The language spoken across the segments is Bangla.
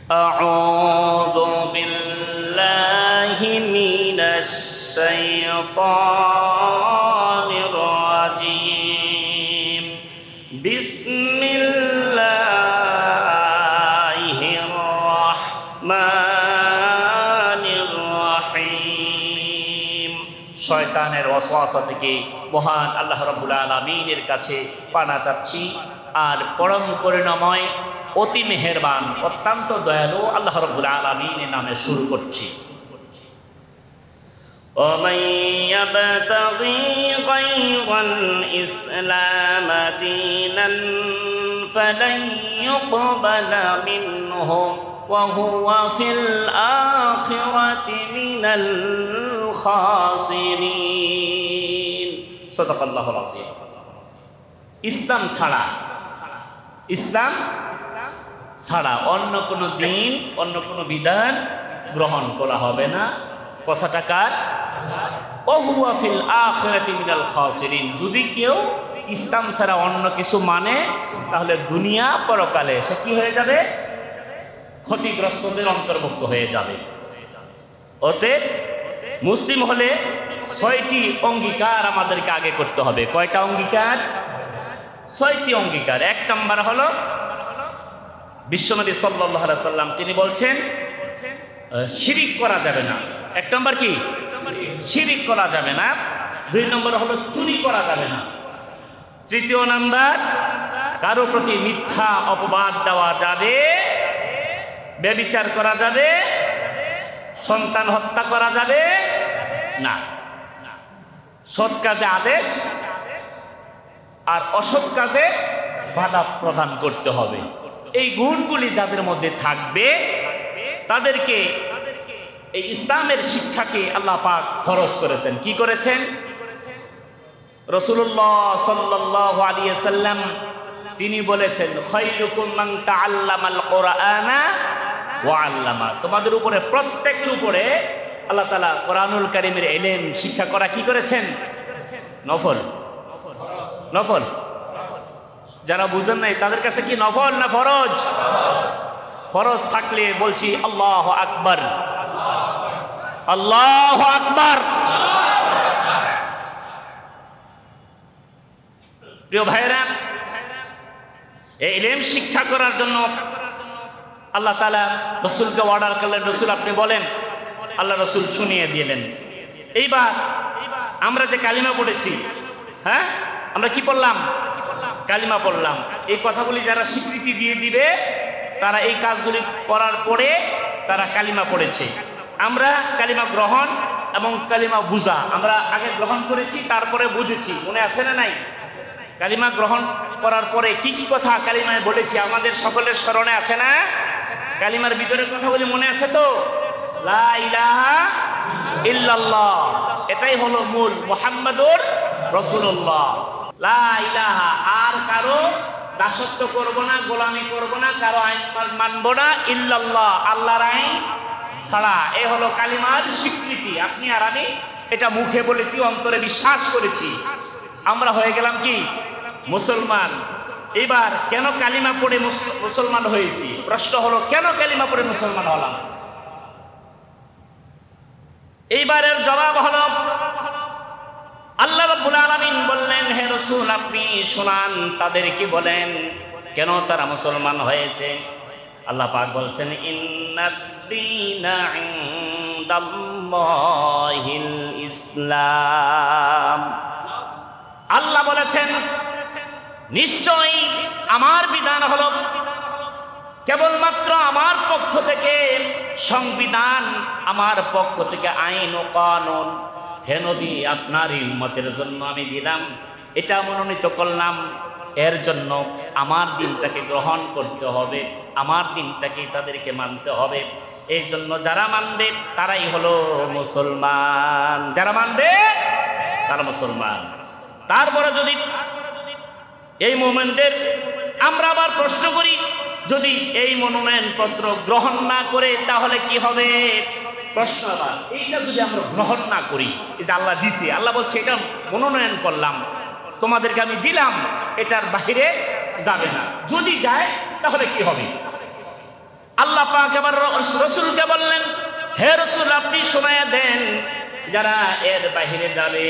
أعوذ بالله من الشيطان الرجيم بسم الله الرحمن الرحيم শয়তানের ওয়াসওয়াসা থেকে মহান আল্লাহ রাব্বুল আলামিনের কাছে পানা চাচ্ছি আর পরম করুণাময় অতি মেহেরবান অত্যন্ত দয়ালু আল্লাহ রাব্বুল আলামিনের নামে শুরু করছি। ومن يبتغي غير الإسلام دينا فلن يقبل منه وهو في الآخرة من الخاسرين صدق الله العظيم। ইসলাম ছাড়া অন্য কোনো দিন অন্য কোনো বিধান গ্রহণ করা হবে না। কথাটা কার? ওহুয়া ফিল আখিরাতি মিনাল খাসিরিন। যদি কেউ ইসলাম ছাড়া অন্য কিছু মানে তাহলে দুনিয়া পরকালে সে কি হয়ে যাবে? ক্ষতিগ্রস্তদের অন্তর্ভুক্ত হয়ে যাবে। অতএব মুসলিম হলে ৬টি অঙ্গীকার আমাদেরকে আগে করতে হবে। কয়টা অঙ্গীকার? ৬টি অঙ্গীকার। ১ নম্বর হলো বিশ্বনবী সাল্লাল্লাহু আলাইহি সাল্লাম তিনি বলছেন শিরিক করা যাবে না। ১ নম্বর কি? শিরিক করা যাবে না। ২ নম্বর হলো চুরি করা যাবে না। ৩য় নাম্বার কারো প্রতি মিথ্যা অপবাদ দেওয়া যাবে, ব্যভিচার করা যাবে, সন্তান হত্যা করা যাবে না। সৎ কাজে আদেশ আর অসৎ কাজে বাধা প্রদান করতে হবে। এই গুণগুলি যাদের মধ্যে থাকবে তাদেরকে এই ইসলামের শিক্ষাকে আল্লাহ পাক ফরজ করেছেন। কি করেছেন? রাসূলুল্লাহ সাল্লাল্লাহু আলাইহি ওয়াসাল্লাম তিনি বলেছেন খায়রুকুম মান তাআল্লামাল কুরআনা ওয়া আল্লামা। তোমাদের উপরে প্রত্যেকের উপরে আল্লাহ তাআলা কোরআনুল কারীমের ইলম শিক্ষা করা কি করেছেন? নফল। নফল। যারা বুঝেন নাই তাদের কাছে কি নফল না ফরজ? ফরজ থাকলে বলছি আল্লাহু আকবার, আল্লাহু আকবার। প্রিয় ভাইরা, এই ইলম শিক্ষা করার জন্য আল্লাহ তাআলা রাসূলকে অর্ডার করলেন, রাসূল আপনি বলেন। আল্লাহ রাসূল শুনিয়ে দিলেন। এইবার আমরা যে কালিমা পড়েছি, হ্যাঁ আমরা কি পড়লাম? কালিমা পড়লাম। এই কথাগুলি যারা স্বীকৃতি দিয়ে দিবে তারা এই কাজগুলি করার পরে তারা কালিমা পড়েছে। আমরা কালিমা গ্রহণ এবং কালিমা বুঝা আমরা আগে গ্রহণ করেছি, তারপরে বুঝেছি। মনে আছে না নাই? কালিমা গ্রহণ করার পরে কি কি কথা কালিমায় বলেছি আমাদের সকলের স্মরণে আছে না? কালিমার ভিতরের কথাগুলি মনে আছে তো? লা ইলাহা ইল্লাল্লাহ, এটাই হলো মূল। মুহাম্মাদুর রাসূলুল্লাহ। লা ইলাহা, আর কারো দাসত্ব করব না, গোলামি করব না, কারো আইন মানব না, ইল্লাল্লাহ, আল্লাহর আইন ছাড়া। এ হলো কালিমার স্বীকৃতি। আপনি আর আমি এটা মুখে বলেছি, অন্তরে বিশ্বাস করেছি, আমরা হয়ে গেলাম কি? মুসলমান। এবার কেন কালিমা পড়ে মুসলমান হয়েছি? প্রশ্ন হলো কেন কালিমা পড়ে মুসলমান হলাম? এইবারের জবাব হলো আল্লাহ রাব্বুল আলামিন বললেন, হে রাসূল আপনি শোনান, তাদেরকে বলেন কেন তারা মুসলমান হয়েছে। আল্লাহ পাক বলছেন ইন্নাদ-দীনা ইনদাল্লাহিল ইসলাম। আল্লাহ বলেছেন নিশ্চয়ই আমার বিধান হলো কেবলমাত্র আমার পক্ষ থেকে সংবিধান, আমার পক্ষ থেকে আইন ও কানুন। হে নবী আপনার উম্মতের জন্য আমি দিলাম, এটা মনোনীত করলাম। এর জন্য আমার দিনটাকে গ্রহণ করতে হবে, আমার দিনটাকে তাদেরকে মানতে হবে। এই জন্য যারা মানবে তারাই হলো মুসলমান। যারা মানবে তারা মুসলমান। তারপরে যদি এই মুমিনদের আমরা আবার প্রশ্ন করি, যদি এই মনোনয়নপত্র গ্রহণ না করে তাহলে কি হবে? প্রশ্ন আবার এইটা যদি আমরা গ্রহণ না করি, এই যে আল্লাহ দিছে, আল্লাহ বলছে এটা মনোনয়ন করলাম, তোমাদেরকে আমি দিলাম, এটার বাইরে যাবে না। যদি যায় তাহলে কি হবে? আল্লাহ পাক আবার রাসূলকে বললেন, হে রাসূল আপনি শোনায়া দেন যারা এর বাহিরে যাবে,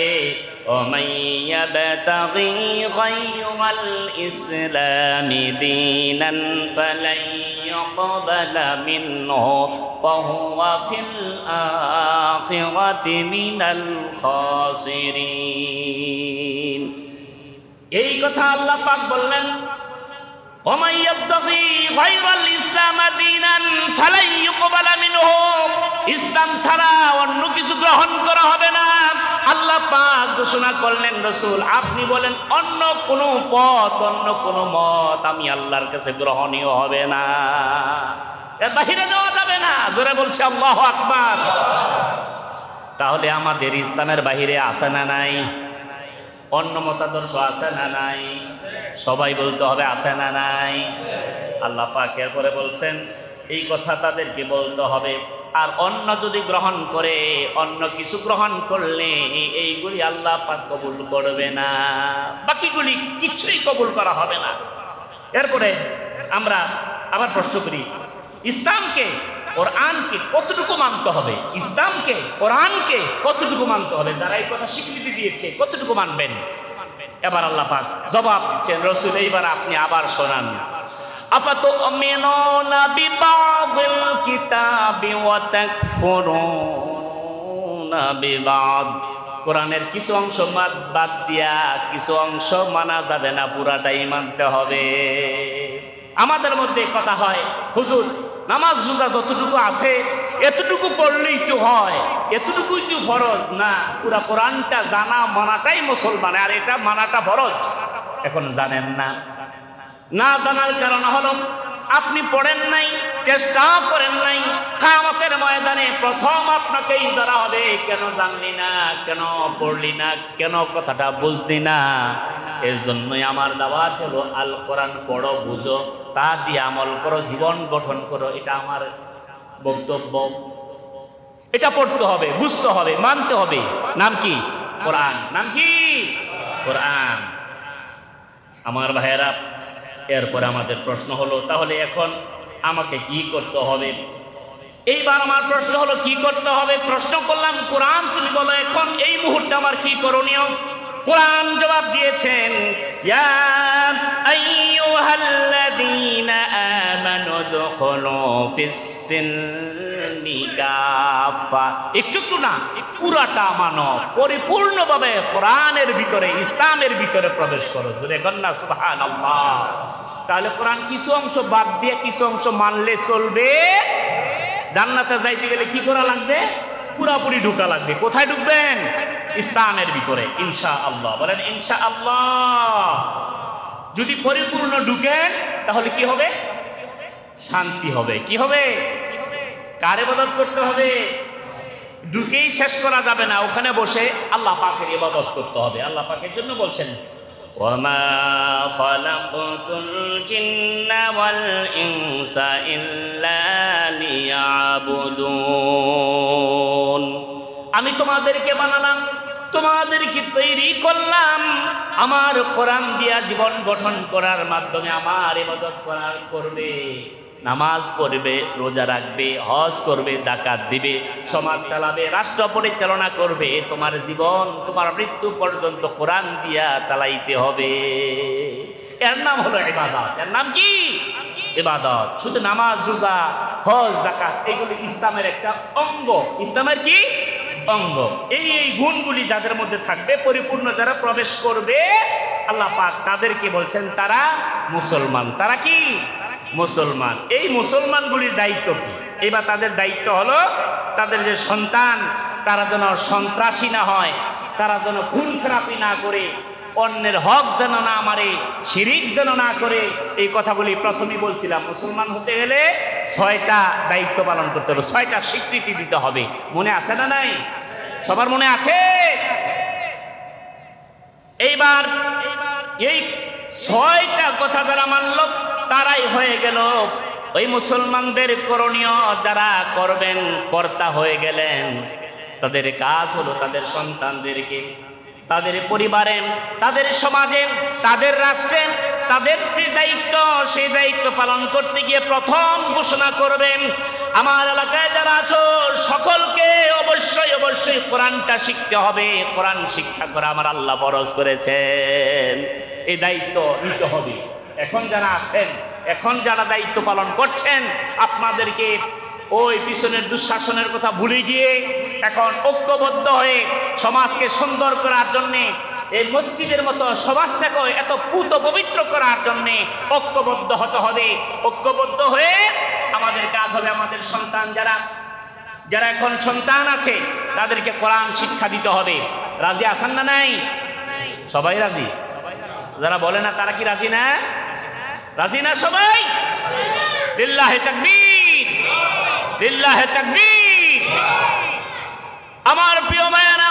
ومن يبتغي غير الإسلام دينا فلن يقبل منه وهو في الآخرة من الخاسرين। এই কথা আল্লাহ পাক বললেন, ومن يبتغي غير الإسلام دينا فلن يقبل منه, ইসলাম ছাড়া অন্য কিছু গ্রহণ করা হবে না। আল্লাহ পাক ঘোষণা করলেন, রাসূল আপনি বলেন অন্য কোনো পথ, অন্য কোনো মত আমি আল্লাহর কাছে গ্রহণীয় হবে না, এর বাহিরে যাওয়া যাবে না। জোরে বলছে আল্লাহু আকবার। তাহলে আমাদের ইসলামের বাহিরে আছে না নাই? অন্য মতাদর্শ আছে না নাই? সবাই বলতে হবে আছে না নাই? আল্লাহ পাক এরপরে বলছেন এই কথা তাদেরকে বলতে হবে। আর অন্য যদি গ্রহণ করে, অন্য কিছু গ্রহণ করলে এইগুলি আল্লাহ পাক কবুল করবে না, বাকিগুলি কিছুই কবুল করা হবে না। এরপরে আমরা আবার প্রশ্ন করি, ইসলামকে কোরআনকে কতটুকু মানতে হবে? ইসলামকে কোরআনকে কতটুকু মানতে হবে? যারা এই কথা স্বীকৃতি দিয়েছে কতটুকু মানবেন? এবার আল্লাহ পাক জবাব দিচ্ছেন, রাসূল এইবার আপনি আবার শোনান। আফাতুমিনুনা বিবাদিল কিতাবি ওয়া তাকফুরুনা বিবাদ, কোরআনের কিছু অংশ বাদ দিয়া কিছু অংশ মানা যাবে না, পুরাটাই মানতে হবে। আমাদের মধ্যে কথা হয়, হুজুর নামাজ রোজা যতটুকু আছে এতটুকু পড়লেই তো হয়, এতটুকুই তো ফরজ না, পুরা কোরআনটা জানা মানাটাই মুসলমান, আর এটা মানাটা ফরজ। এখন জানেন না, না জানার কারণ হলো আপনি পড়েন নাই, চেষ্টা করেন নাই। কিয়ামতের ময়দানে প্রথম আপনাকেই ধরা হবে, কেন জানলি না, কেন পড়লি না, কেন কথাটা বুঝলি না। এর জন্যই আমার দাওয়াত হলো আল কোরআন পড়ো, বুঝো, তা দিয়ে আমল করো, জীবন গঠন করো। এটা আমার বক্তব্য। এটা পড়তে হবে, বুঝতে হবে, মানতে হবে। নাম কি? কোরআন। নাম কি? কোরআন। আমার ভাইয়েরা, এরপরে আমাদের প্রশ্ন হলো তাহলে এখন আমাকে কি করতে হবে? এইবার আমার প্রশ্ন হলো কি করতে হবে? প্রশ্ন করলাম কোরআন তুমি বলো এখন এই মুহূর্তে আমার কি করণীয়? কোরআন জবাব দিয়েছেন, ইয়া আইয়ুহাল্লাযীনা আমানু দুখুলু ফিস-সিলমি কাফা, একটু না, পুরাটা মানো, পরিপূর্ণভাবে কোরআনের ভিতরে, ইসলামের ভিতরে প্রবেশ করো। জোরে গন্না সুবহানাল্লাহ। তাহলে কোরআন কিছু অংশ বাদ দিয়ে কিছু অংশ মানলে চলবে? জান্নাতে যাইতে গেলে কি করা লাগবে? পুরাপুরি ঢুকা লাগবে। কোথায় ঢুকবেন? ইসলামের ভিতরে, ইনশাআল্লাহ। বলেন ইনশাআল্লাহ। যদি পরিপূর্ণ ঢুকেন তাহলে কি হবে? শান্তি হবে। কি হবে? কার ইবাদত করতে হবে? ঢুকেই শেষ করা যাবে না, ওখানে বসে আল্লাহ পাকের ইবাদত করতে হবে। আল্লাহ পাকের জন্য বলছেন, ওয়ামা খালাকতুল জিন্না ওয়াল ইনসা ইল্লা লিয়াবুদুন, আমি তোমাদেরকে বানালাম, তোমাদেরকে তৈরি করলাম আমার কোরআন দিয়া জীবন গঠন করার মাধ্যমে আমার ইবাদত করবে, নামাজ পড়বে, রোজা রাখবে, হজ করবে, যাকাত দিবে, সমাজ চালাবে, রাষ্ট্র পরিচালনা করবে। তোমার জীবন তোমার মৃত্যু পর্যন্ত কোরআন দিয়া চালাইতে হবে। এর নাম হলো ইবাদত। এর নাম কি? ইবাদত। শুধু নামাজ, রোজা, হজ, যাকাত এগুলি ইসলামের একটা অঙ্গ। ইসলামের কি অঙ্গ? এই গুণগুলি যাদের মধ্যে থাকবে, পরিপূর্ণ যারা প্রবেশ করবে, আল্লাহ পাক তাদেরকে বলছেন তারা মুসলমান। তারা কি? মুসলমান। এই মুসলমানগুলির দায়িত্ব কি? এবার তাদের দায়িত্ব হলো তাদের যে সন্তান, তারা যেন সন্ত্রাসী না হয়, তারা যেন খুন খারাপি না করে, অন্যের হক যেন না মারে, শিরিক যেন না করে। এই কথাগুলি প্রথমেই বলছিলাম। মুসলমান হতে গেলে 6টা দায়িত্ব পালন করতে হবে, 6টা স্বীকৃতি দিতে হবে। মনে আছে না নাই? সবার মনে আছে? এইবার এই 6টা কথা যারা মানল তারাই হয়ে গেল ওই মুসলমানদের করণীয়। যারা করবেন, কর্তা হয়ে গেলেন। তাদের কাজ হলো তাদের সন্তানদেরকে তাদের পরিবারে, তাদের সমাজে, তাদের রাষ্ট্রে তাদের যে দায়িত্ব, সেই দায়িত্ব পালন করতে গিয়ে প্রথম ঘোষণা করবেন, আমার এলাকায় যারা আছো সকলকে অবশ্যই অবশ্যই কোরআনটা শিখতে হবে। কোরআন শিক্ষা করা আমার আল্লাহ ফরজ করেছেন, এই দায়িত্ব নিতে হবে। এখন যারা আছেন, এখন যারা দায়িত্ব পালন করছেন, আপনাদেরকে ওই পিছনের দুঃশাসনের কথা ভুলে গিয়ে এখন ঐক্যবদ্ধ হয়ে সমাজকে সুন্দর করার জন্যে, এই মসজিদের মতো সমাজটাকে এত পুত পবিত্র করার জন্যে ঐক্যবদ্ধ হতে হবে। ঐক্যবদ্ধ হয়ে আমাদের কাজ হবে, আমাদের সন্তান যারা যারা এখন সন্তান আছে তাদেরকে কোরআন শিক্ষা দিতে হবে। রাজি আছেন না নাই? সবাই রাজি? যারা বলে না তারা কি রাজি না? রাজি না সবাই? লিল্লাহি তাকবীর, লিল্লাহি তাকবীর। আমার প্রিয় মায়েরা,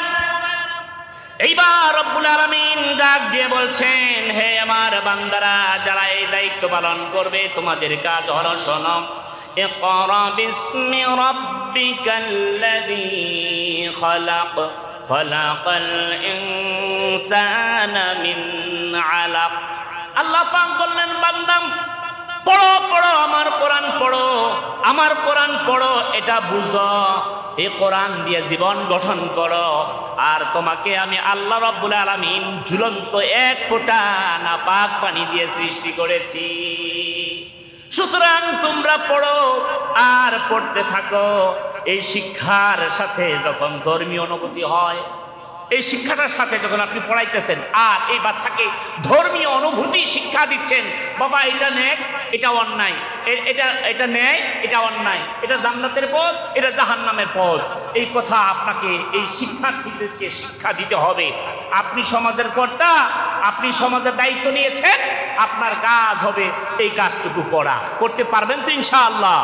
এইবার রব্বুল আলামিন ডাক দিয়ে বলছেন, হে আমার বান্দারা, যারা এই দায়িত্ব পালন করবে তোমাদের কাজ হলো শোনো, ইকরা বিসমি রাব্বিকাল্লাযী খালাক, খালাকাল ইনসানা মিন আলাক। আল্লাহ পাক বললেন, বান্দা পড়ো পড়ো, আমার কোরআন পড়ো, আমার কোরআন পড়ো, এটা বুঝো, এই কোরআন দিয়ে জীবন গঠন করো। আর তোমাকে আমি আল্লাহ রাব্বুল আলামিন ঝুলন্ত এক ফোঁটা নাপাক পানি দিয়ে সৃষ্টি করেছি। সুতরাং তোমরা পড়ো আর পড়তে থাকো। এই শিক্ষার সাথে যখন ধর্মীয় অনুভূতি হয়, এই শিক্ষাটার সাথে যখন আপনি পড়াইতেছেন আর এই বাচ্চাকে ধর্মীয় অনুভূতি শিক্ষা দিচ্ছেন, বাবা এটা নেক, এটা অন্যায়, এটা ন্যায়, এটা অন্যায়, এটা জান্নাতের পথ, এটা জাহান্নামের পথ, এই কথা আপনাকে এই শিক্ষার্থীদেরকে শিক্ষা দিতে হবে। আপনি সমাজের কর্তা, আপনি সমাজের দায়িত্ব নিয়েছেন, আপনার কাজ হবে এই কাজটুকু করা। করতে পারবেন তো ইনশাআল্লাহ?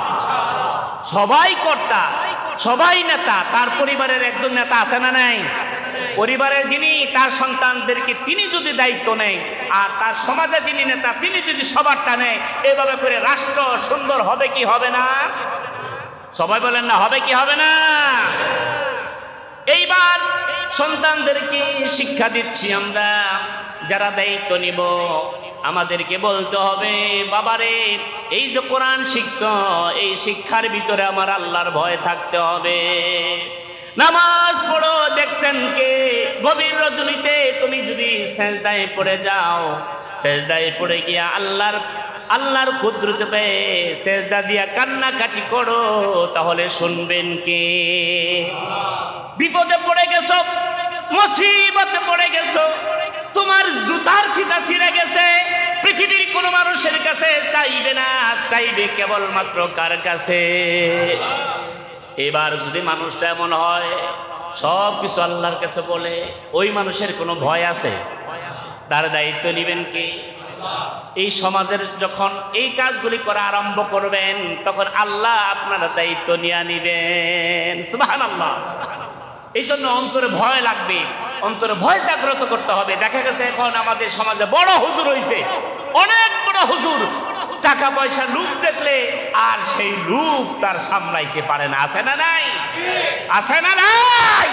সবাই কর্তা, সবাই নেতা, তার পরিবারের একজন নেতা আছে না নাই? পরিবারের যিনি তার সন্তানদেরকে তিনি যদি দায়িত্ব নেয়, আর তার সমাজে যিনি নেতা তিনি যদি সবারটা নেয়, এভাবে করে রাষ্ট্র সুন্দর হবে কি হবে না? সবাই বলেন না, হবে কি হবে না? এইবার সন্তানদেরকে শিক্ষা দিচ্ছি আমরা, যারা দায়িত্ব নিব আমাদেরকে বলতে হবে, বাবারে এই যে কোরআন শিখছ, এই শিক্ষার ভিতরে আমার আল্লাহর ভয় থাকতে হবে। নামাজ পড়ো, দেখছেন কে? গভীর রজনীতে তুমি যদি সেজদায় পড়ে যাও, সেজদায় পড়ে গিয়া আল্লাহর কুদরত পেয়ে সেজদা দিয়া কান্নাকাটি করো, তাহলে শুনবেন কে? বিপদে পড়ে গেছো, মুসিবতে পড়ে গেছো, তোমার জুতার ফিতা ছিঁড়ে গেছে, পৃথিবীর কোনো মানুষের কাছে চাইবে না, চাইবে কেবলমাত্র কার কাছে? এবার যদি মানুষটা এমন হয় সব কিছু আল্লাহর কাছে বলে, ওই মানুষের কোনো ভয় আছে? তার দায়িত্ব নেবেন কে? এই সমাজের যখন এই কাজগুলি করা আরম্ভ করবেন, তখন আল্লাহ আপনার দায়িত্ব নিয়ে নিবেন। সুবহানাল্লাহ। এই জন্য অন্তরে ভয় লাগবে, অন্তরে ভয় জাগ্রত করতে হবে। দেখা গেছে এখন আমাদের সমাজে বড় হুজুর হয়েছে, অনেক বড় হুজুর, টাকা পয়সা লুপ দেখলে আর সেই লুপ তার সামলাইতে পারে না। আছে না নাই? আছে না নাই?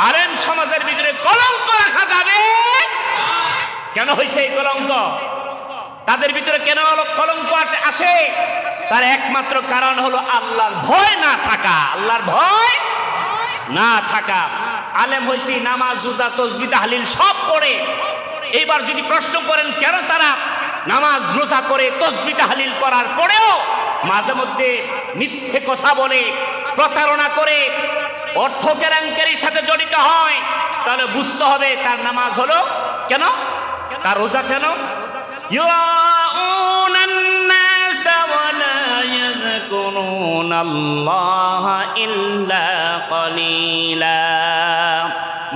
আলেম সমাজের ভিতরে কলঙ্ক রাখা যাবে? কেন হয়েছে এই কলঙ্ক? তাদের ভিতরে কেন কলঙ্ক আসে? তার একমাত্র কারণ হলো আল্লাহর ভয় না থাকা। আল্লাহর ভয় না থাকা। আলেম হয়েছি, নামাজ রোজা তাসবিহ তাহলিল সব পড়ে, এইবার যদি প্রশ্ন করেন কেন তারা নামাজ রোজা করে তাসবিহ তাহলিল করার পরেও মাঝে মধ্যে মিথ্যে কথা বলে, প্রতারণা করে, অর্থ কেলেঙ্কারির সাথে জড়িত হয়, তাহলে বুঝতে হবে তার নামাজ হলো কেন, তার রোজা কেন? ইউরাউনান নাস ওয়া লা ইয়াযকুরুনাল্লাহা ইল্লা কলিলা।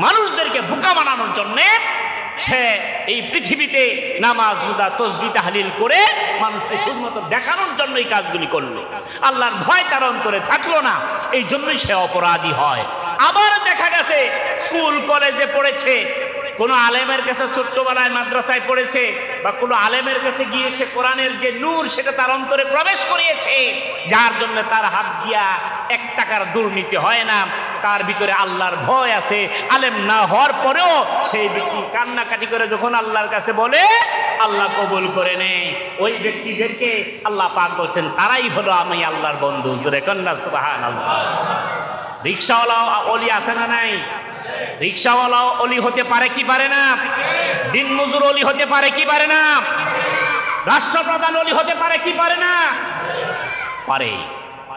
মানুষদেরকে বোকা বানানোর জন্য সে এই পৃথিবীতে নামাজ রোজা তাসবিহ তাহলিল করে মানুষকে সুন্নত দেখানোর জন্য এই কাজগুলি করলো। আল্লাহর ভয় তার অন্তরে থাকলো না, এই জন্যই সে অপরাধী হয়। আবার দেখা গেছে স্কুল কলেজে পড়েছে, কোনো আলেমের কাছে ছোট্টবেলায় মাদ্রাসায় পড়েছে, বা কোনো আলেমের কাছে গিয়ে সে কোরআনের যে নূর সেটা তার অন্তরে প্রবেশ করিয়েছে, যার জন্য তার হাত দিয়া 1 টাকার দুর্নীতি হয় না, তার ভিতরে আল্লাহর ভয় আছে, আলেম না হওয়ার পরেও সেই ব্যক্তি কান্নাকাটি করে যখন আল্লাহর কাছে বলে আল্লাহ কবুল করে নেয়। ওই ব্যক্তিদেরকে আল্লাহ পাক বলছেন তারাই হলো আমি আল্লাহর বন্ধু। জোরে কন্যা সুবহানাল্লাহ। রিকশাওয়ালা অলি আছে না নাই? রিকশাওয়ালা অলি হতে পারে কি পারে না? দিন মজুর অলি হতে পারে কি পারে না? রাষ্ট্রপ্রধান অলি হতে পারে কি পারে না? পারে।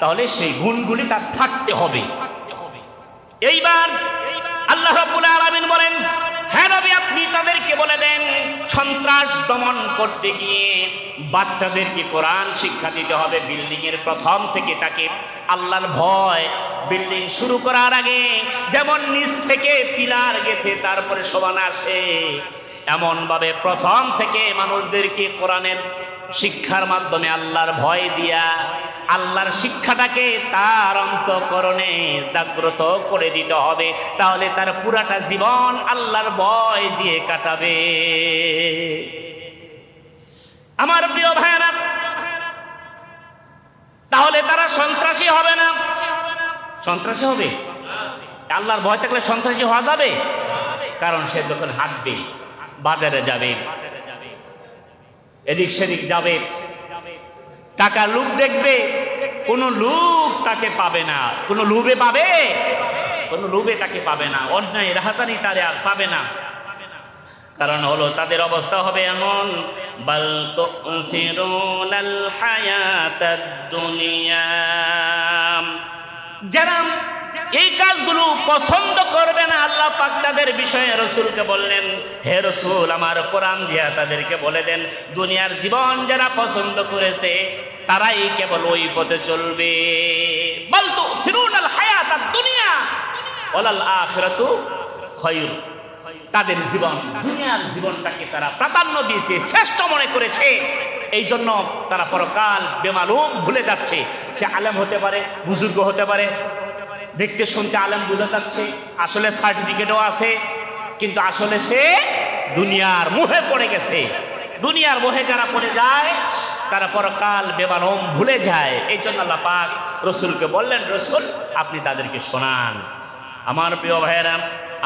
তাহলে সেই গুণগুলি তার থাকতে হবে। এইবার আল্লাহ রাব্বুল আলামিন বলেন, হ্যাঁ নবী আপনি তাদেরকে বলে দেন সন্ত্রাস দমন করতে গিয়ে বাচ্চাদেরকে কোরআন শিক্ষা দিতে হবে। বিল্ডিং এর প্রথম থেকে তাকে আল্লাহর ভয়, বিল্ডিং শুরু করার আগে যেমন নিচ থেকে পিলার গেঁথে তারপরে সমান আসে, এমন ভাবে প্রথম থেকে মানুষদেরকে কোরআনের শিক্ষার মাধ্যমে আল্লাহর ভয় দিয়া আল্লাহর শিক্ষাটাকে তার অন্তঃকরণে জাগ্রত করে দিতে হবে। তাহলে তার পুরাটা জীবন আল্লাহর ভয় দিয়ে কাটাবে। আমার প্রিয় ভাইরা, তাহলে তারা সন্ত্রাসী হবে না। সন্ত্রাসী হবে? আল্লাহর ভয় থাকলে সন্ত্রাসী হওয়া যাবে? কারণ সে যখন হাঁটবে, বাজারে যাবে, এদিক সেদিক যাবে, টাকা লোভ দেখবে, কোন লোভ তাকে পাবে না। কোন লোভে পাবে? কোন লোভে তাকে পাবে না। অন্যায় রাহাজানি তারে আর পাবে না। কারণ হলো তাদের অবস্থা হবে এমন, বাল তুসিরুনাল হায়াতাদ দুনিয়া। যারা এই কাজগুলো পছন্দ করবে না, আল্লাহ পাক তাদের বিষয়ে রাসূলকে বললেন, হে রাসূল আমার কোরআন দিয়া তাদেরকে বলে দেন দুনিয়ার জীবন যারা পছন্দ করেছে তারাই কেবল ওই পথে চলবে। বাল তুসিরুনাল হায়াতাদ দুনিয়া ওয়ালাল আখিরাতু খায়র। তাদের জীবন, দুনিয়ার জীবনটাকে তারা প্রাধান্য দিয়েছে, শ্রেষ্ঠ মনে করেছে। এই জন্য তারা পরকাল বেমালুম ভুলে যাচ্ছে। সে আলেম হতে পারে, বুজুর্গ হতে পারে, দেখতে শুনতে আলেম বোঝা যাচ্ছে, আসলে সার্টিফিকেটও আছে, কিন্তু আসলে সে দুনিয়ার মোহে পড়ে গেছে। দুনিয়ার মোহে যারা পড়ে যায় তারা পরকাল বেমালুম ভুলে যায়। এই জন্য আল্লাহ পাক রসুলকে বললেন, রসুল আপনি তাদেরকে শোনান। আমার প্রিয় ভাইয়েরা,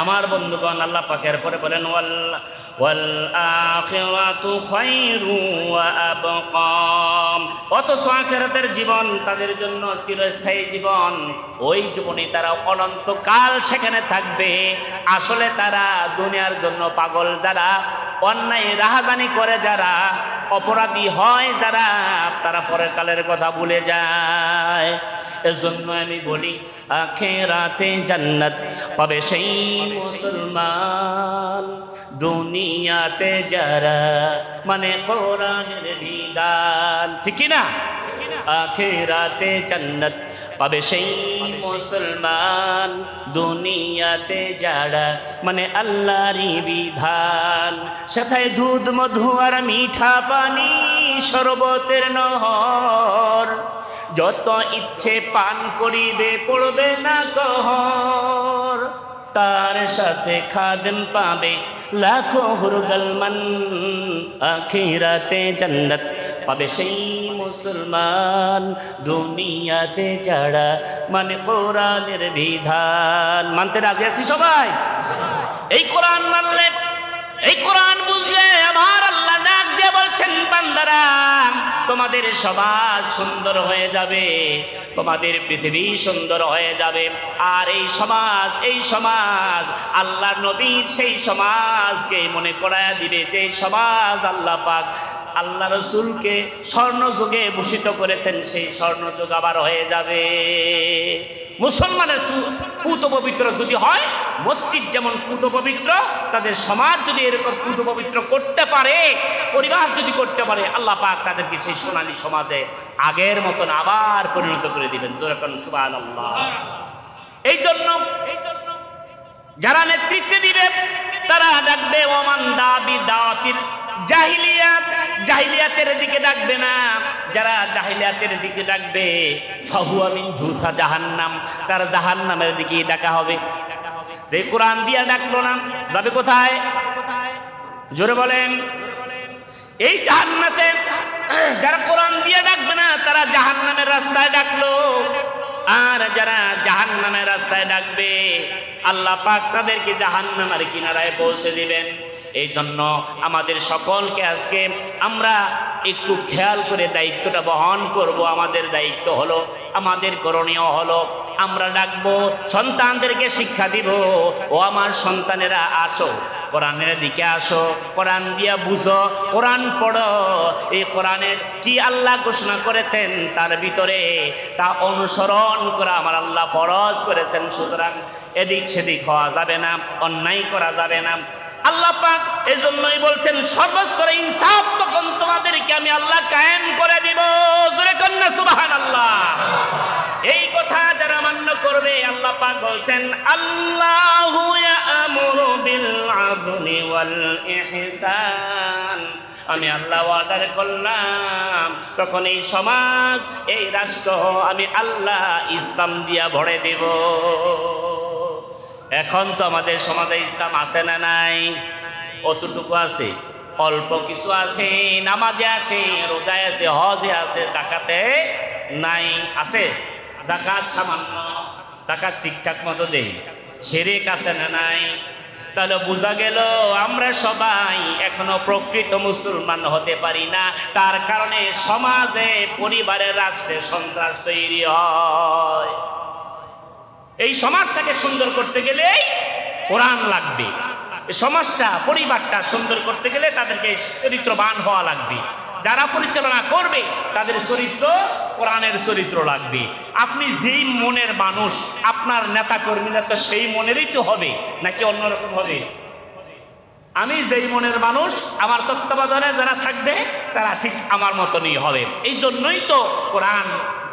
আমার বন্ধুগণ, আল্লাহ পাকের পরে বলেন ওয়াল আখিরাতু খায়রু ওয়া আবকা। অথচ আখিরাতের জীবন তাদের জন্য চিরস্থায়ী জীবন। ওই জীবনে তারা অনন্তকাল সেখানে থাকবে। আসলে তারা দুনিয়ার জন্য পাগল যারা, অন্যায় রাহাজানি করে যারা, অপরাধী হয় যারা, তারা পরের কালের কথা ভুলে যায়। এজন্য আমি বলি আখিরাতে জান্নাত পাবে সেই মুসলমান, দুনিয়াতে যারা মানে কোরআনের বিধান। ঠিক না? আখিরাতে জান্নাত পাবে সেই মুসলমান, দুনিয়াতে যারা মানে আল্লাহরই বিধান। সেথায় দুধ মধু আর মিঠা পানি, শরবতের নহর, যত ইচ্ছে পান করিবে পড়বে না कहर। তার সাথে খাদেম পাবে লাখো হুরগালমান, আখিরাতে জান্নাত পাবে সেই মুসলমান, দুনিয়াতে যারা মানে কোরআনের বিধান। মানতে রাজি আছি সবাই? এই কোরআন মানলে, এই কোরআন বুঝলে আমার আল্লাহ ডাক দিয়ে বলছেন, বান্দারা তোমাদের সমাজ সুন্দর হয়ে যাবে, তোমাদের পৃথিবী সুন্দর হয়ে যাবে। আর এই সমাজ আল্লাহ নবীর সেই সমাজকে মনে করায়া দিবে, যে সমাজ আল্লাহ পাক আল্লাহ রসুলকে স্বর্ণযুগে ভূষিত করেছেন, সেই স্বর্ণযুগ আবার হয়ে যাবে। মুসলমানের পুত পবিত্র যদি হয়, মসজিদ যেমন পুত পবিত্র, তাদের সমাজ যদি এরকম পুত পবিত্র করতে পারে, পরিবার যদি করতে পারে, আল্লাহ পাক তাদেরকে সেই সোনালী সমাজে আগের মতন আবার পরিণত করে দিবেন। জোরে বলেন সুবহানাল্লাহ। এই জন্য যারা নেতৃত্বে দিবে তারা ডাকবে ওমান দাবি দাওয়াতিল জাহিলিয়াত, জাহিলিয়াতের দিকে ডাকবে না। যারা জাহিলিয়াতের দিকে ডাকবে ফাহুয়া মিন জুথা জাহান্নাম, তার জাহান্নামের দিকে ডাকা হবে। যে কোরআন দিয়া ডাকলো না, যাবে কোথায়? জোরে বলেন। এই জাহান্নাতে যারা কোরআন দিয়ে ডাকবে না, তারা জাহান্নামের রাস্তায় ডাকলো। আর যারা জাহান্নামের রাস্তায় ডাকবে আল্লাহ পাক তাদেরকে জাহান্নামের কিনারায় পৌঁছে দিবেন। এই জন্য আমাদের সকলকে আজকে আমরা একটু খেয়াল করে দায়িত্বটা বহন করব। আমাদের দায়িত্ব হলো, আমাদের করণীয় হলো, আমরা ডাকবো, সন্তানদেরকে শিক্ষা দিব, ও আমার সন্তানেরা আসো, কোরআনের দিকে আসো, কোরআন দিয়া বুঝো, কোরআন পড়ো। এই কোরআনের কি আল্লাহ ঘোষণা করেছেন তার ভিতরে তা অনুসরণ করা আমার আল্লাহ ফরজ করেছেন। সুতরাং এদিক সেদিক হওয়া যাবে না, অন্যায় করা যাবে না। আল্লাহ পাক এজন্যই বলছেন সর্বস্তরে ইনসাফ তখন তোমাদেরকে আমি আল্লাহ কায়েম করে দিব। জোরে কন্যা সুবহানাল্লাহ। এই কথা যারা মান্য করবে আল্লাহ পাক বলছেন আল্লাহু ইয়া'মুরু বিল আদলি ওয়াল ইহসান। আমি আল্লাহ অর্ডার করলাম, তখন এই সমাজ, এই রাষ্ট্র আমি আল্লাহ ইসলাম দিয়া ভরে দেব। এখন তো আমাদের সমাজে ইসলাম আছে না নাই? অতটুকু আছে, অল্প কিছু আছে, নামাজে আছে, রোজায় আছে, হজে আছে, জাকাতে নাই। আছে জাকাত সামান্য, জাকাত ঠিকঠাক মতো দেই, শিরক আছে না নাই? তাহলে বোঝা গেল আমরা সবাই এখনো প্রকৃত মুসলমান হতে পারি না। তার কারণে সমাজে, পরিবারে, রাষ্ট্রে সন্ত্রাস তৈরি হয়। এই সমাজটাকে সুন্দর করতে গেলে কোরআন লাগবে। এই সমাজটা, পরিবারটা সুন্দর করতে গেলে তাদেরকে চরিত্রবান হওয়া লাগবে। যারা পরিচালনা করবে তাদের চরিত্র কোরআনের চরিত্র লাগবে। আপনি যেই মনের মানুষ, আপনার নেতা কর্মীরা তো সেই মনেরই তো হবে, নাকি অন্যরকম হবে? আমি যেই মনের মানুষ, আমার তত্ত্বাবধানে যারা থাকবে তারা ঠিক আমার মতনই হবে। এই জন্যই তো কোরআন,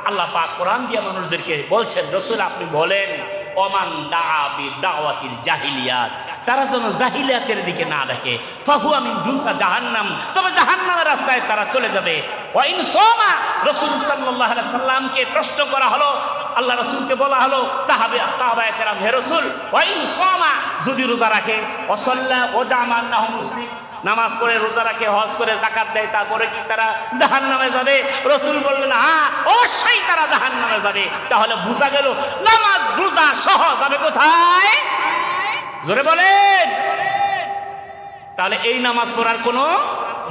আল্লাহ পাক কোরআন দিয়ে মানুষদেরকে বলছেন, রসুল আপনি বলেন ওমান দাআ বিদাওয়াতিল জাহিলিয়াত, তারা যেন জাহিলিয়াতের দিকে না ডাকে, ফাহুয়া মিন জুসা জাহান্নাম, তবে জাহান্নামের রাস্তায় তারা চলে যাবে। ওয়া ইন সামা, রাসূল সাল্লাল্লাহু আলাইহি সাল্লামকে প্রশ্ন করা হলো, আল্লাহ রাসূলকে বলা হলো, সাহাবায়ে কেরাম, হে রাসূল ওয়া ইন সামা, যদি রোজা রাখে, ওয়া সাল্লা ওয়া জামানাহু মুসলিম, নামাজ পড়ে, রোজা রাখে, হজ করে, যাকাত দেয়, তারপরে কি তারা জাহান্নামে যাবে? রাসূল বললেন হ্যাঁ, অবশ্যই তারা জাহান্নামে যাবে। তাহলে বোঝা গেল নামাজ রোজা সহ যাবে কোথায়? জোরে বলেন। তাহলে এই নামাজ পড়ার কোনো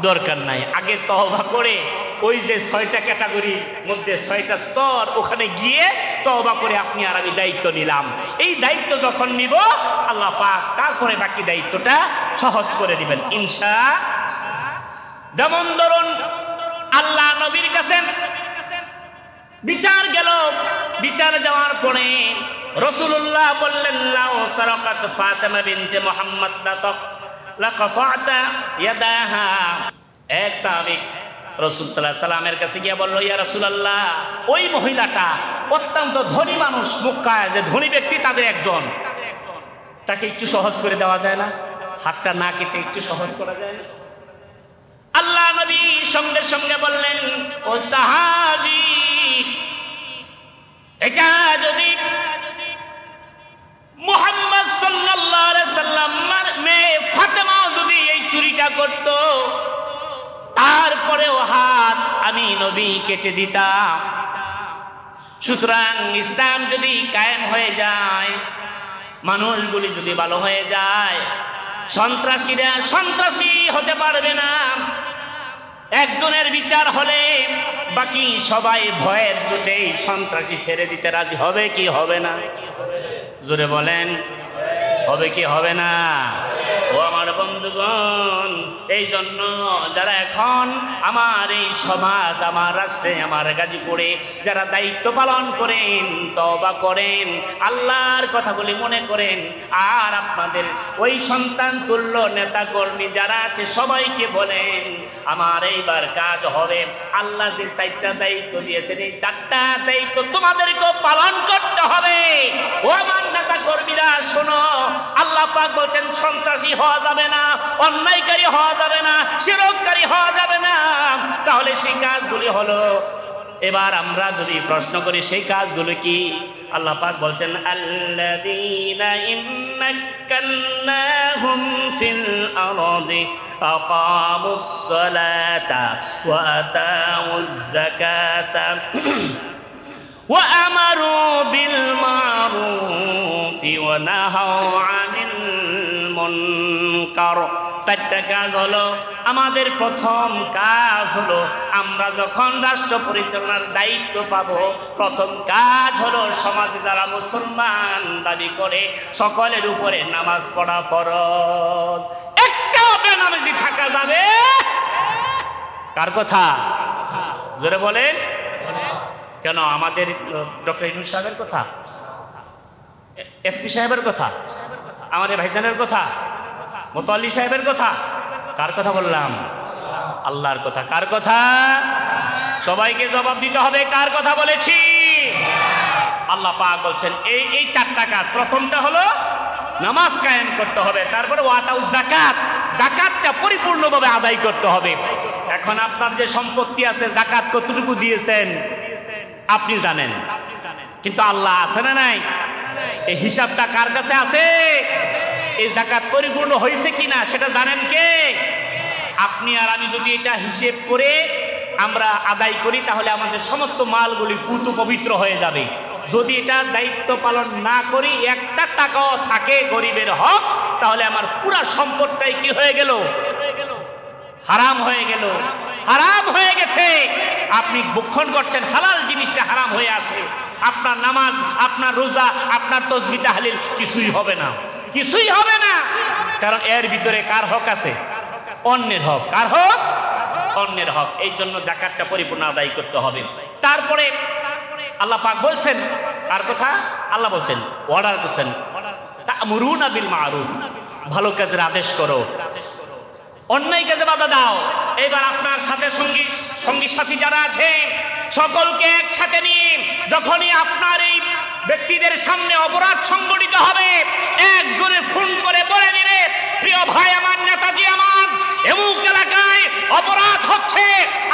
দরকার নাই। আগে তওবা করে ওই যে 6টা ক্যাটাগরির মধ্যে 6টা স্তর, ওখানে গিয়ে তওবা করে আপনি আর আমি দায়িত্ব নিলাম। এই দায়িত্ব যখন নিব আল্লাহ পাক তারপরে বাকি দায়িত্বটা সহজ করে দিবেন ইনশাআল্লাহ। যেমন ধরুন আল্লাহ নবীর কাছে বিচার গেল, বিচার যাওয়ার পরে রাসূলুল্লাহ বললেন লাউ সারাকাত ফাতিমা বিনতে মুহাম্মদ লাকাতা'তা ইয়াদাহা। এক সাহাবী রাসূল সাল্লাল্লাহু আলাইহি সাল্লামের কাছে গিয়ে বলল, ইয়া রাসূলুল্লাহ, ওই মহিলাটা অত্যন্ত ধনী মানুষ, মক্কায় যে ধনী ব্যক্তি তাদের একজন, তাকে একটু সহজ করে দেওয়া যায় না? হাতটা না কেটে একটু সহজ করা যায় না? আল্লাহ নবী সঙ্গে সঙ্গে বললেন, ও সাহাবী, এটা যদি মুহাম্মদ সাল্লাল্লাহু আলাইহি সাল্লামের মেয়ে ফাতেমা যদি এই চুরিটা করত, তারপরেও হাত আমি নবী কেটে দিতাম। সুতরাং ইসলাম যদি কায়েম হয়ে যায়, মানুষগুলি যদি ভালো হয়ে যায়, সন্ত্রাসীরা সন্ত্রাসী হতে পারবে না। একজনের বিচার হলে বাকি সবাই ভয়ের চোটে সন্ত্রাসী ছেড়ে দিতে রাজি হবে কি হবে না? জোরে বলেন, হবে কি হবে না? ও আমার বন্ধুগণ, এই জন্য যারা এখন আমার এই সমাজ, আমার রাষ্ট্রে, আমার গাজীপুরে যারা দায়িত্ব পালন করেন, তওবা করেন, আল্লাহর কথাগুলি মনে করেন, আর আপনাদের ওই সন্তান তুল্য নেতা কর্মী যারা আছে সবাইকে বলেন, আমার এইবার কাজ হবে, আল্লাহ যে 4টা দায়িত্ব দিয়েছেন এই 4টা দায়িত্ব তোমাদেরকেও পালন করতে হবে। ও আমার নেতা কর্মীরা শোনো, আল্লাহ পাক বলছেন সন্ত্রাসী হওয়া যাবে না, অন্যায়কারী হওয়া যাবে না, শিরককারী হওয়া যাবে না। তাহলে সেই কাজগুলি হলো, এবার আমরা যদি প্রশ্ন করি সেই কাজগুলো কি? আল্লাহ পাক বলছেন আল্লাযীনা ইম্মাক্কান্নাহুম ফিল আরদি আকামুস সালাতা ওয়া আতাউয যাকাতা ওয়া আমারু নাহাউ আনিল মুনকার। চারটা কাজ হলো আমাদের। প্রথম কাজ হলো আমরা যখন রাষ্ট্র পরিচালনার দায়িত্ব পাবো, প্রথম কাজ হলো সমাজে যারা মুসলমান দাবি করে সকলের উপরে নামাজ পড়া ফরজ। একটা বেনামাজি থাকা যাবে? কার কথা? জোরে বলেন। কেন? আমাদের ডক্টর ইউনূস সাহেবের কথা, এসপি সাহেবের কথা, আমাদের ভাইজানের কথা, মোতাল্লি সাহেবের কথা? কার কথা বললাম? আল্লাহর কথা। কার কথা? সবাইকে জবাব দিতে হবে কার কথা বলেছি। আল্লাহ পাক বলছেন এই চারটা কাজ। প্রথমটা হলো নামাজ কায়েম করতে হবে, তারপরে ওয়াতাউ যাকাত, যাকাতটা পরিপূর্ণভাবে আদায় করতে হবে। এখন আপনার যে সম্পত্তি আছে, যাকাত কতটুকু দিয়েছেন আপনি জানেন, কিন্তু আল্লাহ আছে না নাই? এই হিসাবটা কার কাছে আছে? এই যাকাত পরিপূর্ণ হয়েছে কিনা সেটা জানেন কে? আপনি আর আমি যদি এটা হিসেব করে আমরা আদায় করি তাহলে আমাদের সমস্ত মালগুলি পুত পবিত্র হয়ে যাবে। যদি এটা দায়িত্ব পালন না করি, একটা টাকাও থাকে গরিবের হক, তাহলে আমার পুরা সম্পদটাই কি হয়ে গেল? হারাম হয়ে গেল, হারাম হয়ে গেছে। আপনি ভক্ষণ করছেন, হালাল জিনিসটা হারাম হয়ে আছে। আপনার নামাজ, আপনার রোজা, আপনার তাসবিহ তাহলিল কিছুই হবে না, কিছুই হবে না। কারণ এর ভিতরে কার হক আছে? অন্যের হক। কার হক? অন্যের হক। এই জন্য যাকাতটা পরিপূর্ণ আদায় করতে হবে। তারপরে আল্লাহ পাক বলছেন, কার কথা? আল্লাহ বলছেন, অর্ডার করছেন, তা'মুরুনা বিল মা'রুফ, ভালো কাজের আদেশ করো, অন্যায় কাজে বাধা দাও। এবার আপনার সাথে সঙ্গী সাথী যারা আছে সকলকে একসাথে নিয়ে যখনই আপনার এই ব্যক্তিদের সামনে অপরাধ সংগঠিত হবে, একজনে ফোন করে বলে দিলে, প্রিয় ভাই আমার, নেতাজি আমার, এমুক এলাকায় অপরাধ হচ্ছে,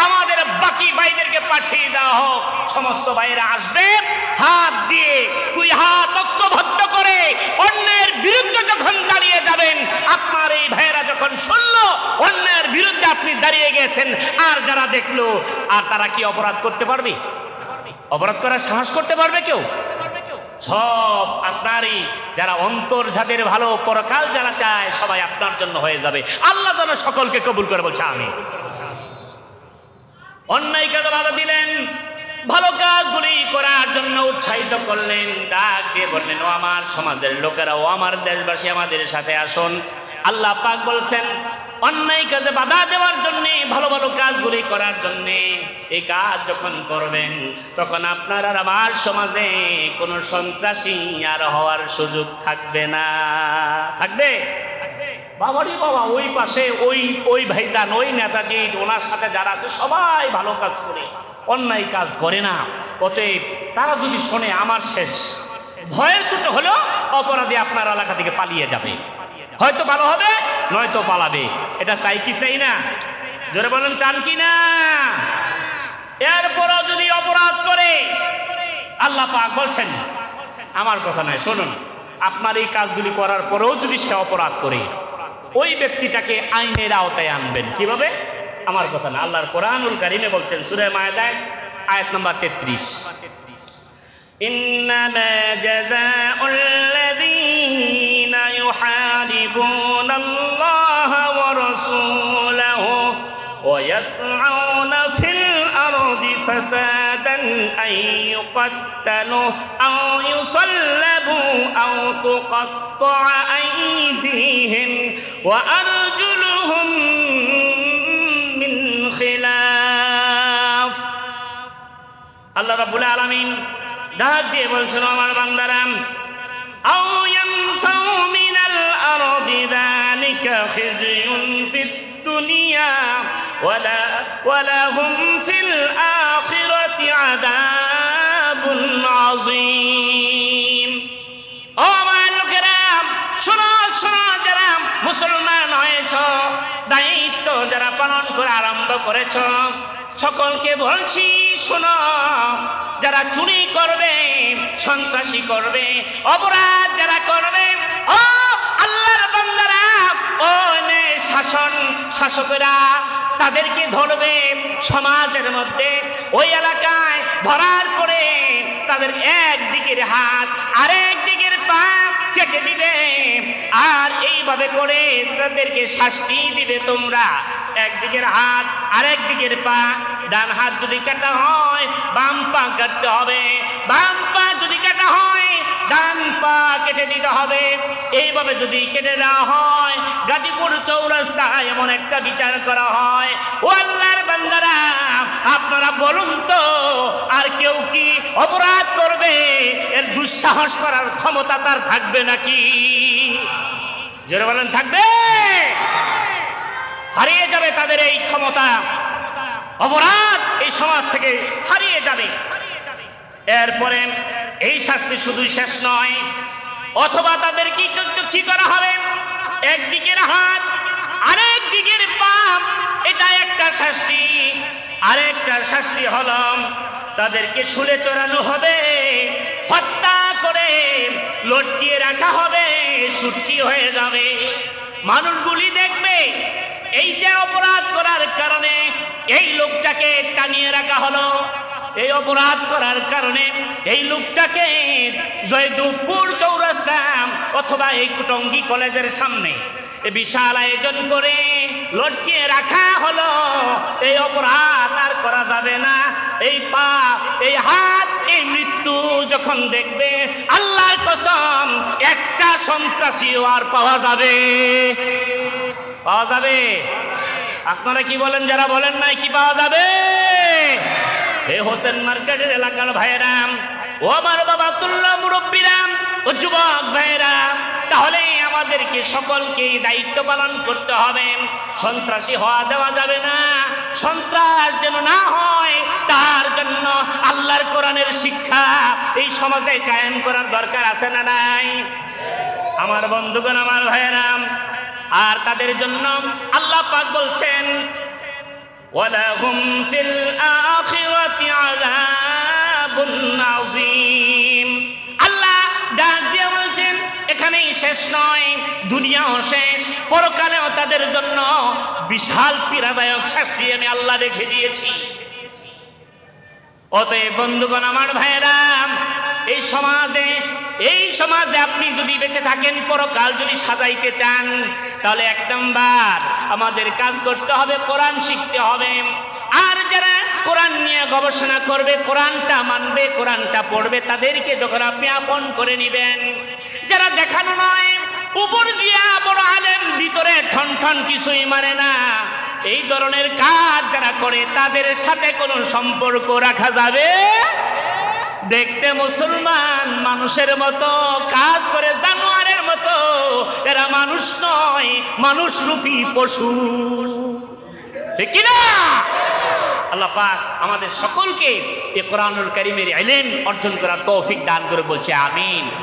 আমাদের বাকি ভাইদেরকে পাঠিয়ে দেওয়া হোক। সমস্ত ভাইয়েরা আসবে, হাত দিয়ে দুই হাত ঐক্যবদ্ধ করে অন্যের বিরুদ্ধে যখন দাঁড়িয়ে যাবেন, আপনার এই ভাইয়েরা যখন শুনলো অন্যের বিরুদ্ধে আপনি দাঁড়িয়ে গেছেন, আর যারা দেখলো, আর তারা কি অপরাধ করতে পারবে? অপরাধ করার সাহস করতে পারবে কেউ? সব আপনারই, যারা অন্তর যাদের ভালো, পরকাল যারা চায়, সবাই আপনার জন্য হয়ে যাবে। আল্লাহ যেন সকলকে কবুল করে, বলছে আমি। অন্যায় কাজে বাধা দিলেন, ভালো কাজগুলি করার জন্য উৎসাহিত করলেন, ডাক দিয়ে বললেন, ও আমার সমাজের লোকেরা, ও আমার দেশবাসী, আমাদের সাথে আসুন। আল্লাহ পাক বলছেন অন্যায় কাজে বাধা দেওয়ার জন্যে, ভালো ভালো কাজগুলি করার জন্যে। এই কাজ যখন করবেন তখন আপনার আর আমার সমাজে কোনো সন্ত্রাসী আর হওয়ার সুযোগ থাকবে না। থাকবে? বাবারি বাবা, ওই পাশে ওই ভাইজান, ওই নেতাজি, ওনার সাথে যারা আছে সবাই ভালো কাজ করে, অন্যায় কাজ করে না। অতএব তারা যদি শোনে আমার শেষ, ভয়ের চোটে হলেও অপরাধী আপনার এলাকা থেকে পালিয়ে যাবে। হয়তো ভালো হবে, নয়তো পালাবে। এটা চাই কি চাই না? জোরে বলেন, চান কি না? এরপরও যদি অপরাধ করে, আল্লাহ পাক বলছেন, আমার কথা নয়, শুনুন, আপনার এই কাজগুলি করার পরেও যদি সে অপরাধ করে, ওই ব্যক্তিটাকে আইনের আওতায় আনবেন। কিভাবে? আমার কথা না, আল্লাহর কোরআনুল কারীমে বলছেন, সূরা মায়েদা আয়াত নাম্বার 33, ইন্নামা জাযাউল লাযীনা ইউহারিবুনাল্লাহা ওয়া রাসূলাহু ওয়া ইয়াসআউনা ফিল আরদি ফাসাদান আন ইউকাত্তালু আও ইউসাল্লাবু আও তুকাত্তা'a আইদিহিম ওয়া আরজুলুহুম মিন খিলাফ। আল্লাহ রাব্বুল আলামিন ডাক দিয়ে বলছেন, আমার বান্দারা, আও ইয়ানফাউ মিনাল আরদি যালিকা খিজয়ুন ফিদ দুনিয়া ওয়া লাহুম ফিল আখিরাতি আযাবুন আযীম। ও আমার লোকেরা, শোনো শোনো, যারা মুসলমান হয়েছ, দায়িত্ব যারা পালন করে আরম্ভ করেছ, সকলকে বলছি, শোনো, যারা চুরি করবে, সন্ত্রাসী করবে, অপরাধ যারা করবে, ও আল্লাহর বান্দারা, ও শাসকেরা তাদেরকে ধরবে সমাজের মধ্যে, ওই এলাকায় ধরার পরে তাদের একদিকের হাত আরেক দিকের পা কেটে দিবে আর এইভাবে করে তাদেরকে শাস্তি দিবে তোমরা। একদিকের হাত আরেক দিকের পা, ডান হাত যদি কাটা হয় বাম পা কাটতে হবে, বাম পা যদি কাটা হয় ডান পা কেটে দিতে হবে। এইভাবে যদি কেটে দেওয়া হয় গাজীপুর চৌরাস্তায় এমন একটা বিচার করা হয়, ও আল্লাহর বান্দারা আপনারা বলুন তো আর কেউ কি অপরাধ করবে এর দুঃসাহস করার ক্ষমতা তার থাকবে নাকি? জোরে বলেন থাকবে? হারিয়ে যাবে তাদের এই ক্ষমতা, অপরাধ এই সমাজ থেকে হারিয়ে যাবে। এরপরে এই শাস্তি শুধু শেষ নয়, অথবা তাদের কি করা হবে, একদিকের হাত আরেক দিকের পা, এটা একটা শাস্তি। আরেকটা শাস্তি হলো তাদেরকে শুলে চড়ানো হবে, হত্যা করে লটকিয়ে রাখা হবে, সুটকি হয়ে যাবে। মানুষগুলি দেখবে এই যে অপরাধ করার কারণে এই লোকটাকে টানিয়ে রাখা হলো, এই অপরাধ করার কারণে এই লোকটাকে জয়দেবপুর চৌরাস্তা অথবা এই কুটঙ্গী কলেজের সামনে বিশাল আয়োজন করে লটকিয়ে রাখা হলো। এই অপরাধ আর করা যাবে না। এই পা এই হাত এই মৃত্যু যখন দেখবে আল্লাহর কসম একটা সন্ত্রাসীও আর পাওয়া যাবে? পাওয়া যাবে? আপনারা কি বলেন? যারা বলেন নাই কি পাওয়া যাবে? হে হোসেন মার্কেটের এলাকার ভাইরাম, ও আমার বাবা তুল্লা মুরব্বীরাম, ও যুবক ভাইরাম, তাহলে আমাদেরকে সকলকে দায়িত্ব পালন করতে হবে। সন্ত্রাসী হওয়া দেওয়া যাবে না। সন্ত্রাস যেন না হয় তার জন্য আল্লাহর কোরআনের শিক্ষা এই সমাজে কায়েম করার দরকার আছে না নাই? আমার বন্ধুগণ, আমার ভাইরাম, আর তাদের জন্য আল্লাহ পাক বলছেন ওয়ালাহুম ফিল আখিরাতি আযাবুন আযীম। আল্লাহ ডাক দিয়ে বলছেন এখানেই শেষ নয়, দুনিয়াও শেষ, পরকালেও তাদের জন্য বিশাল পীড়াদায়ক শাস্তি আমি আল্লাহ রেখে দিয়েছি। অতএব বন্ধুগণ, আমার ভাইরা, এই সমাজে আপনি যদি বেঁচে থাকেন, পরকাল যদি সাজাইতে চান, তাহলে এক নাম্বার আমাদের কাজ করতে হবে, কোরআন শিখতে হবে। আর যারা কোরআন নিয়ে গবেষণা করবে, কোরআনটা মানবে, কোরআনটা পড়বে, তাদেরকে যখন আপনি আপন করে নিবেন, যারা দেখানো নয় উপর দিয়া বড় আলেম, ভিতরে ঠন ঠন কিছুই মানে না, এই ধরনের কাজ যারা করে তাদের সাথে কোনো সম্পর্ক রাখা যাবে? দেখতে মুসলমান মানুষের মতো, কাজ করে জানোয়ারের মতো, এরা মানুষ নয়, মানুষরূপী পশু, ঠিক কি না? আল্লাহ পাক আমাদের সকলকে এই কোরআনুল কারীমের ইলম অর্জন করার তৌফিক দান করে, বলছে আমিন।